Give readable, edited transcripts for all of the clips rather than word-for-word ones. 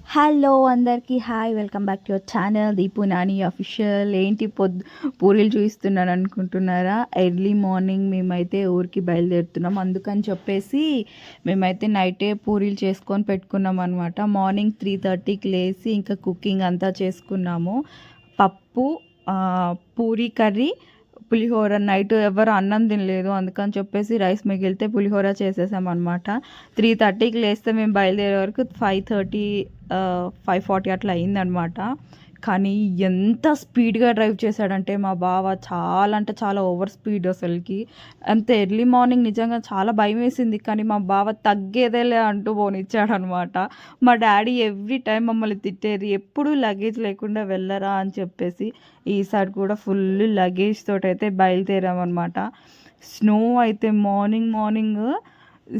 Hello అందరికీ hi welcome back to your channel Deepu Nani official. ఏంటి పూరీలు చూపిస్తున్నాను అనుకుంటున్నారా? ఎర్లీ మార్నింగ్ మేమైతే ఊరికి బయలుదేరుతున్నాం. అందుకని చెప్పేసి మేమైతే నైటే పూరీలు చేసుకొని పెట్టుకున్నాం అనమాట. మార్నింగ్ 3:30కి లేచి ఇంకా కుకింగ్ అంతా చేసుకున్నాము. పప్పు, పూరీ కర్రీ, పులిహోర. నైట్ ఎవరు అన్నం తినలేదు, అందుకని చెప్పేసి రైస్ మిగిలితే పులిహోర చేసేసామన్నమాట. 3:30కి లేస్తే మేము బయలుదేరే వరకు 5:30 5:40 అట్లా అయిందనమాట. కానీ ఎంత స్పీడ్గా డ్రైవ్ చేశాడంటే మా బావ, చాలా అంటే చాలా ఓవర్ స్పీడ్ అసలుకి. అంత ఎర్లీ మార్నింగ్ నిజంగా చాలా భయం వేసింది, కానీ మా బావ తగ్గేదేలే అంటూ పోనిచ్చాడనమాట. మా డాడీ ఎవ్రీ టైం మమ్మల్ని తిట్టేది, ఎప్పుడు లగేజ్ లేకుండా వెళ్ళరా అని చెప్పేసి. ఈసారి కూడా ఫుల్ లగేజ్ తోటైతే బయలుదేరామన్నమాట. స్నో అయితే మార్నింగ్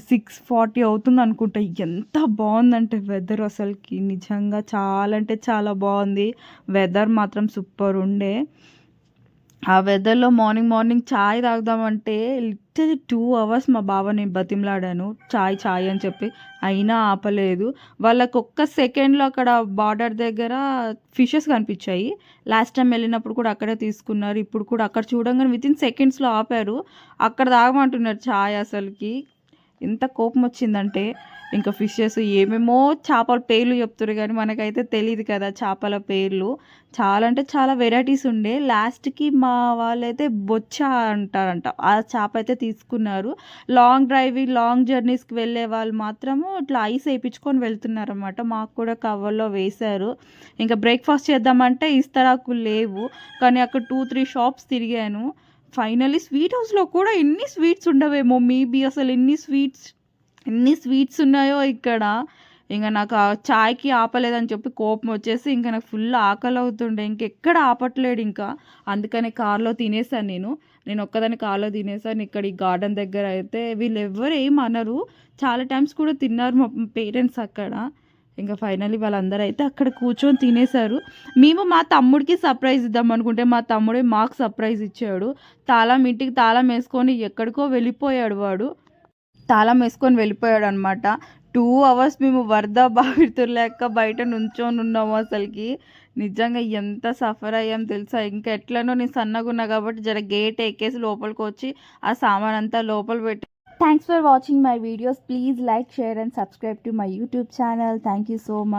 6:40 అవుతుంది అనుకుంటా. ఎంత బాగుందంటే వెదర్ అసలుకి నిజంగా చాలా అంటే చాలా బాగుంది. వెదర్ మాత్రం సూపర్ ఉండే. ఆ వెదర్లో మార్నింగ్ చాయ్ తాగుదామంటే లిటరలీ 2 అవర్స్ మా బావని బతిమలాడాను చాయ్ అని చెప్పి, అయినా ఆపలేదు. వాళ్ళకు ఒక్క సెకండ్లో అక్కడ బార్డర్ దగ్గర ఫిషెస్ కనిపించాయి. లాస్ట్ టైం వెళ్ళినప్పుడు కూడా అక్కడే తీసుకున్నారు. ఇప్పుడు కూడా అక్కడ చూడంగానే వితిన్ సెకండ్స్లో ఆపారు. అక్కడ తాగమంటున్నారు చాయ్. అసలుకి ఎంత కోపం వచ్చిందంటే, ఇంకా ఫిషెస్ ఏమేమో చేపల పేర్లు చెప్తారు, కానీ మనకైతే తెలియదు కదా చేపల పేర్లు. చాలా అంటే చాలా వెరైటీస్ ఉండే. లాస్ట్కి మా వాళ్ళైతే బొచ్చ అంటారంట, ఆ చేప అయితే తీసుకున్నారు. లాంగ్ జర్నీస్కి వెళ్ళే వాళ్ళు మాత్రము ఇట్లా ఐస్ వేయించుకొని వెళ్తున్నారన్నమాట. మాకు కూడా కవర్లో వేశారు. ఇంకా బ్రేక్ఫాస్ట్ చేద్దామంటే ఇస్తరాకులు లేవు, కానీ అక్కడ 2-3 షాప్స్ తిరిగాను. ఫైనల్లీ స్వీట్ హౌస్లో కూడా ఎన్ని స్వీట్స్ ఉండవేమో, మేబీ అసలు ఎన్ని స్వీట్స్ ఉన్నాయో ఇక్కడ. ఇంకా నాకు ఆ చాయ్కి ఆపలేదని చెప్పి కోపం వచ్చేసి ఇంకా నాకు ఫుల్ ఆకలి అవుతుండే, ఇంకెక్కడ ఆపట్లేడు ఇంకా. అందుకని కార్లో తినేసాను. నేను ఒక్కదాన్ని కార్లో తినేసాను. ఇక్కడ ఈ గార్డెన్ దగ్గర అయితే వీళ్ళు ఎవ్వరు ఏమనరు. చాలా టైమ్స్ కూడా తిన్నారు మా పేరెంట్స్ అక్కడ. ఇంకా ఫైనల్లీ వాళ్ళందరూ అయితే అక్కడ కూర్చొని తినేశారు. మేము మా తమ్ముడికి సర్ప్రైజ్ ఇద్దాం అనుకుంటే మా తమ్ముడే మాకు సర్ప్రైజ్ ఇచ్చాడు. ఇంటికి తాళం వేసుకొని ఎక్కడికో వెళ్ళిపోయాడు వాడు. తాళం వేసుకొని వెళ్ళిపోయాడు అనమాట. 2 అవర్స్ మేము వరద బావితులేక బయట నుంచొని ఉన్నాము. అసలుకి నిజంగా ఎంత సఫర్ అయ్యాం తెలుసా. ఇంకా ఎట్లనో నేను సన్నగా ఉన్నా కాబట్టి జర గేట్ ఎక్కేసి లోపలికి వచ్చి ఆ సామాన్ అంతా లోపల పెట్టి. Thanks for watching my videos. Please like, share and subscribe to my YouTube channel. Thank you so much.